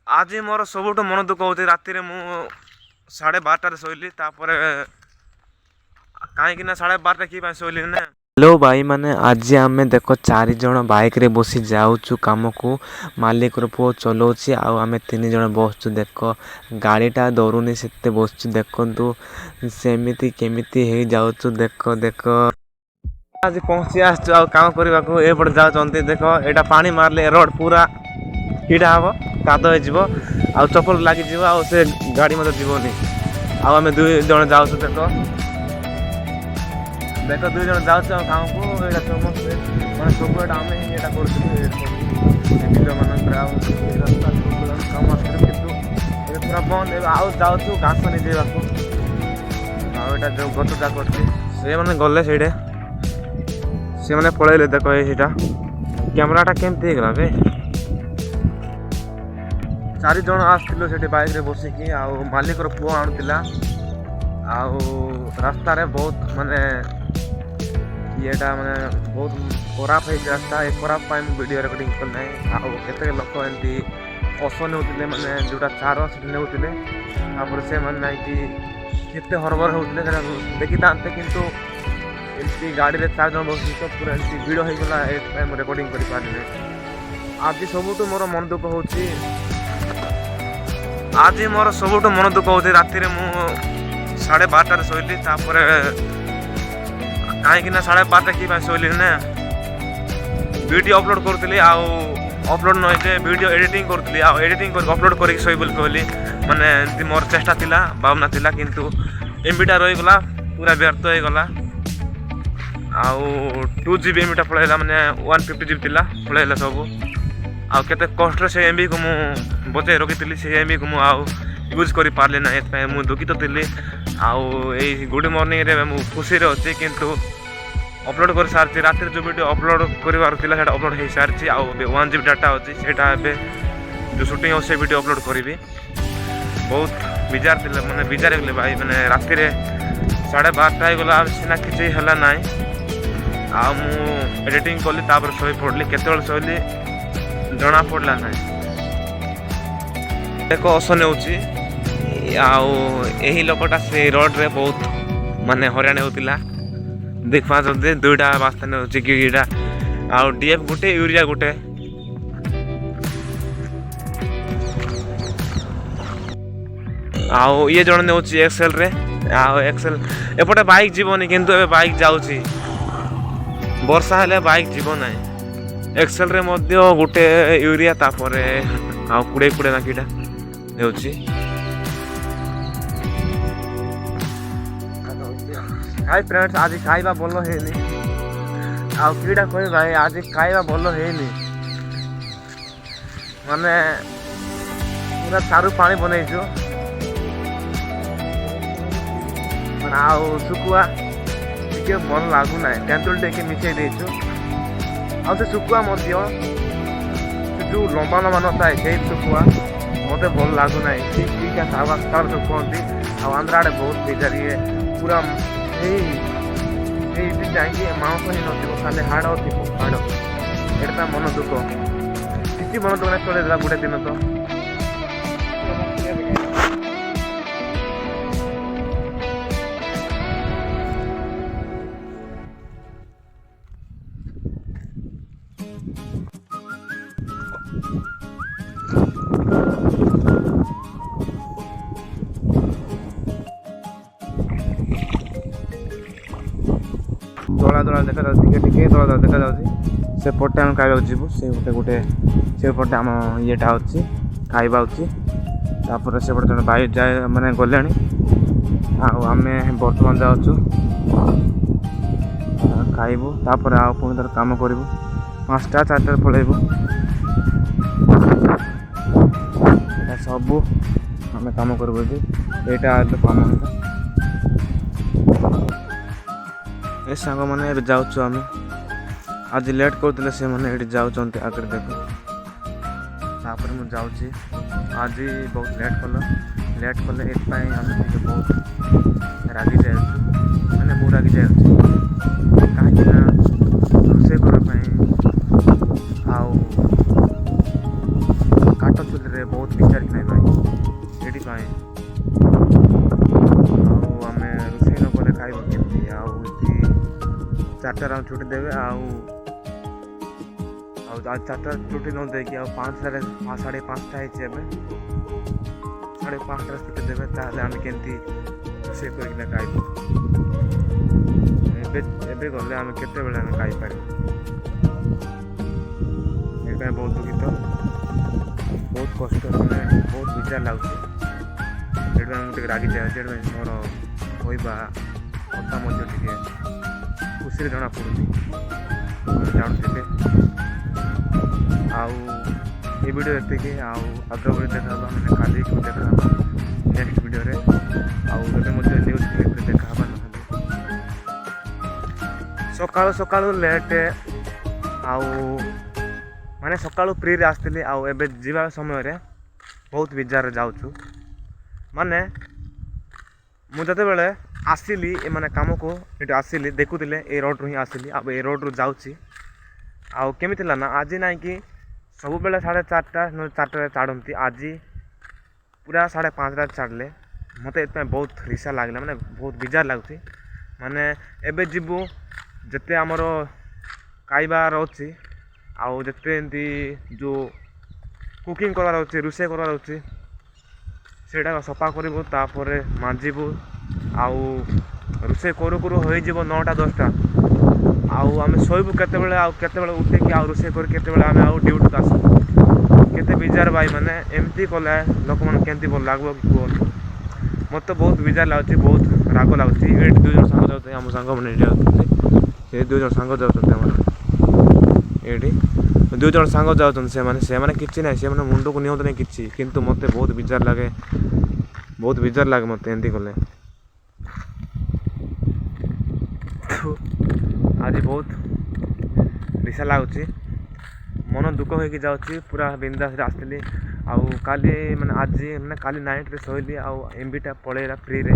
आज मोर सबुठ मन दुख होती राति मु 12:30 शोली कहीं 12:30 कि शोली ना। हेलो भाई मैंने आज आम देख 4 जन बाइक रे बसी जाऊँ कम को मालिक पुओ चलाऊँच आम 3 जन बसचु देख गाड़ीटा दौड़ुनी से बसचु देखु सेमती केमिति हो जाऊँ देख देख आज पहुँची आसचु आ काम करने को एपटे जाऊँच देख यहाँ पानी मारले रोड पूरा कीड़ा हम काद हो चपल लग से गाड़ी मत जीवनी आम 2 जन जाऊँ देख देख 2 जन जाऊँ काम को यहाँ समस्ते मैं सब आम यहाँ कर रास्ता कम कि पूरा बंद आउ जाऊँ घास नहीं जावाक आटा जो गतटा कर मैंने गले से मैंने पलैले देख यहाँ कैमराटा केमती होगा बे 4 जन आसलु से बाइक रे बसिकी मालिक पुओ आणुला रास्ता रे बहुत माने येटा माने बहुत खराब है रास्ता ए खराब वीडियो रिकॉर्डिंग करना आते लोक एमती अस ने माने जोटा चार से ने से माने कि केते हरबर होते देखी था किंतु एमती गाड़ी रे 4 जन बस तो पूरा एमती भिड़ हो गला रिकॉर्डिंग कर पारे आज सबुठ मोर मन दुख होची आज मोर सबुठ मन दुख होती राति मु 12:30 शोली कहीं 12:30 कि शोली ना वीडियो अपलोड करी अपलोड नई वीडियो एडिटिंग करी एडिटिंग कर अपलोड कर शोई बोल कहली माने मोर चेष्टा थिला भावना थिला किंतु एमबीटा रहीगला पूरा व्यर्थ हो गला 2 GB एमबीटा पलैला माने 150 GB थिला पलैला सब आते कष्ट से एमबी को मु बचे रखी से एमबी को मुझे यूज कर पारे ना मुझे दुखित थी गुड मॉर्निंग रे मु खुशी अच्छी किंतु अपलोड कर सारी रात जो वीडियो अपलोड कर अपलोड हो सारी 1 GB डाटा अच्छी से जो शूटिंग हो से वीडियो अपलोड करी बहुत बिजार थी मैंने बिजार हो भाई मैंने राति 12:30 गला सीना किसी है ना एडिटिंग कली शोई पड़ली केत शोली जना पड़ला ना देख अस ने लोकटा से रोड रे बहुत माने हराण होता देखा 2टा रास्ता ने कि डीएफ गुटे यूरिया गुटे ये जन ने एक्सेल रे एक्सेल एपटे बाइक जीवनी किंतु बाइक जाऊँगी वर्षा हेले बाइक जीव ना एक्सेल रे मध्य गुटे यूरिया तापरे कुड़े ना किटा हाय फ्रेंड्स आज खाइबा भल हेनी कीड़ा कह भाई आज खाइबा भल हेनी माने पूरा चारू पानी बनईचु शुकुआ टे भल लगुना तेंतुल टे मिसई देचु से शुकुआ जो लंबा लंबा न थाए से शुकुआ मत भल लगुना ठीक है सावास्कार जो कहती आंध्र आड़े बहुत बेजारी पूरा जाए मांस ही नथिबो खाली हाड़ थी हाड़ एटा मन दुख किसी मन दुख ना चलेगा गोटे दिन तो दला दला देखा टे दला देखा से पटे आम खाइबा जीवु से गोटे से पटे आम येटा अच्छी खाइबा अच्छी तापर से जन भाई जाए मैंने गले आम बर्तमान जाऊँ खाइबू तापर आ पुणी थर कम करूँ 5टा 4टा पलैबू सबू आम कम करूँ यहाँ तो कम ए सांग मैंने जाऊँ आम आज लेट करते से मैंने ये जाऊँ आगे देख तापर मुझे जाऊँगी आज बहुत लेट कले आम बहुत रागी जाए मैंने बहुत रागी जाए कहीं रोसे करने କାଠ ଚୁଲିରେ ବହୁତ ବିଚାର କି ନାହିଁ ଭାଇ ଏଥିପାଇଁ ଆଉ ଆମେ ରୋଷେଇ ନ କଲେ ଖାଇବୁ କେମିତି ଆଉ ଏଠି 4ଟାରେ ଆମେ ଛୁଟି ଦେବେ ଆଉ ଆଉ 4ଟା ଛୁଟି ନ ଦେଇକି ଆଉ 5ଟାରେ 5:30 ହେଇଛି ଏବେ 5:30ରେ ଛୁଟି ଦେବେ ତାହେଲେ ଆମେ କେମିତି ରୋଷେଇ କରିକିନା ଖାଇବୁ ଏବେ ଗଲେ ଆମେ କେତେବେଳେ ଆମେ ଖାଇପାରିବୁ ଏଥିପାଇଁ ବହୁତ ଦୁଃଖିତ ବହୁତ କଷ୍ଟ ମାନେ ବହୁତ ବିଜାର ଲାଗୁଛି ସେଥିପାଇଁ ମୁଁ ଟିକେ ରାଗି ଯାଉଛି ସେଥିପାଇଁ ମୋର କହିବା କଥା ମଧ୍ୟ ଟିକେ ଖୁସିରେ ଜଣାପଡ଼ୁନି ଜାଣୁଥିବେ ଆଉ ଏ ଭିଡ଼ିଓ ଏତିକି ଆଉ ଆଗକୁ ଦେଖାହେବା ମାନେ କାଲିକୁ ଦେଖାହେବା ନେକ୍ସଟ ଭିଡ଼ିଓରେ ଆଉ ଏବେ ମଧ୍ୟ ନ୍ୟୁଜ୍ କ୍ଲିପ୍ରେ ଦେଖାହେବା ନହେଲେ ସକାଳୁ ଲେଟ୍ ଆଉ ମାନେ ସକାଳୁ ଫ୍ରିରେ ଆସିଥିଲି ଆଉ ଏବେ ଯିବା ସମୟରେ ବହୁତ ବିଜାରରେ ଯାଉଛୁ ମାନେ ମୁଁ ଯେତେବେଳେ ଆସିଲି ମାନେ କାମକୁ ଏଠି ଆସିଲି ଦେଖୁଥିଲେ ଏଇ ରୋଡ଼ରୁ ହିଁ ଆସିଲି ଆଉ ଏଇ ରୋଡ଼ରୁ ଯାଉଛି ଆଉ କେମିତି ଥିଲା ନା ଆଜି ନାଇଁ କି ସବୁବେଳେ 4:30 ନହେଲେ 4ଟାରେ ଛାଡ଼ନ୍ତି ଆଜି ପୁରା 5:30ରେ ଛାଡ଼ିଲେ ମୋତେ ଏଥିପାଇଁ ବହୁତ ରିସା ଲାଗିଲା ମାନେ ବହୁତ ବିଜାର ଲାଗୁଛି ମାନେ ଏବେ ଯିବୁ ଯେତେ ଆମର ଖାଇବାର ଅଛି ଆଉ ଯେତେ ଏମିତି ଯେଉଁ କୁକିଂ କରିବାର ଅଛି ରୋଷେଇ କରିବାର ଅଛି ସେଇଟା ସଫା କରିବୁ ତାପରେ ମାଜିବୁ ଆଉ ରୋଷେଇ କରୁ ହୋଇଯିବ 9ଟା 10ଟା ଆଉ ଆମେ ଶୋଇବୁ କେତେବେଳେ ଆଉ କେତେବେଳେ ଉଠିକି ଆଉ ରୋଷେଇ କରି କେତେବେଳେ ଆମେ ଆଉ ଡ୍ୟୁଟିକୁ ଆସିବୁ କେତେ ବିଜାର ଭାଇ ମାନେ ଏମିତି କଲେ ଲୋକମାନଙ୍କୁ କେମିତି ଭଲ ଲାଗିବ କି କୁହନ୍ତୁ ମୋତେ ବହୁତ ବିଜାର ଲାଗୁଛି ବହୁତ ରାଗ ଲାଗୁଛି ଏଇଠି 2 ଜଣ ସାଙ୍ଗ ଯାଉଛନ୍ତି ଆମ ସାଙ୍ଗମାନେ ଏଇଠି ଯାଉଛନ୍ତି ସେ 2 ଜଣ ସାଙ୍ଗ ଯାଉଛନ୍ତି ଆମର ଏଇଠି 2 ଜଣ ସାଙ୍ଗ ଯାଉଛନ୍ତି ସେମାନେ କିଛି ନାହିଁ ସେମାନେ ମୁଣ୍ଡକୁ ନିଅନ୍ତୁ ନାହିଁ କିଛି କିନ୍ତୁ ମୋତେ ବହୁତ ବିଜାର ଲାଗେ ମୋତେ ଏମିତି କଲେ ଆଜି ବହୁତ ନିଶା ଲାଗୁଛି ମନ ଦୁଃଖ ହୋଇକି ଯାଉଛି ପୁରା ବିନ୍ଦାସରେ ଆସିଥିଲି ଆଉ କାଲି ମାନେ ଆଜି ମାନେ କାଲି ନାଇଟ୍ରେ ଶୋଇଲି ଆଉ MBଟା ପଳେଇଲା ଫ୍ରିରେ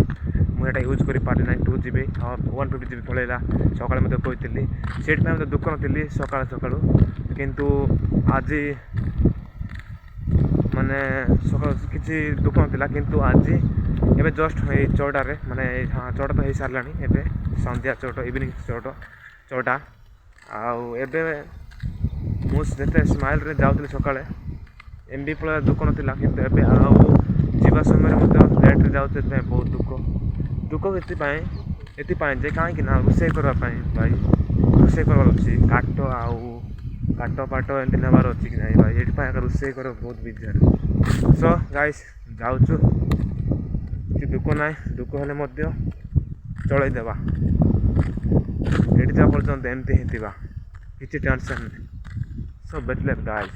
ମୁଁ ଏଇଟା ୟୁଜ୍ କରିପାରିଲି ନାହିଁ 2GB ଆଉ 150GB ପଳେଇଲା ସକାଳେ ମଧ୍ୟ କହିଥିଲି ସେଇଥିପାଇଁ ମୋତେ ଦୁଃଖ ନଥିଲି ସକାଳୁ କିନ୍ତୁ ଆଜି ମାନେ ସକାଳୁ କିଛି ଦୁଃଖ ନଥିଲା କିନ୍ତୁ ଆଜି ଏବେ ଜଷ୍ଟ ଏଇ 6ଟାରେ ମାନେ 6ଟା ତ ହେଇସାରିଲାଣି ଏବେ ସନ୍ଧ୍ୟା 6ଟା ଇଭିନିଂ 6ଟା ଆଉ ଏବେ ମୁଁ ଯେତେ ସ୍ମାଇଲ୍ରେ ଯାଉଥିଲି ସକାଳେ MB ପଳେଇବା ଦୁଃଖ ନଥିଲା କିନ୍ତୁ ଏବେ ଆଉ ଯିବା ସମୟରେ ମଧ୍ୟ ଲେଟ୍ରେ ଯାଉଛି ସେଥିପାଇଁ ବହୁତ ଦୁଃଖ ଏଥିପାଇଁ ଯେ କାହିଁକି ନା ରୋଷେଇ କରିବା ପାଇଁ ଭାଇ ରୋଷେଇ କରିବାର ଅଛି କାଠ ପାଟ ଏମିତି ନେବାର ଅଛି କି ନାହିଁ ଭାଇ ଏଇଥିପାଇଁ ଆଗ ରୋଷେଇ କରିବା ବହୁତ ବିଜାର ସୋ ଗାଇସ୍ ଯାଉଛୁ କିଛି ଦୁଃଖ ନାହିଁ ଦୁଃଖ ହେଲେ ମଧ୍ୟ ଚଳେଇଦେବା ଏଠି ଯାହା ପର୍ଯ୍ୟନ୍ତ ଏମିତି ହେଇଥିବା କିଛି ଟେନସନ୍ ନାହିଁ ସୋ ବେଟଲେଟ୍ ଗାଇସ୍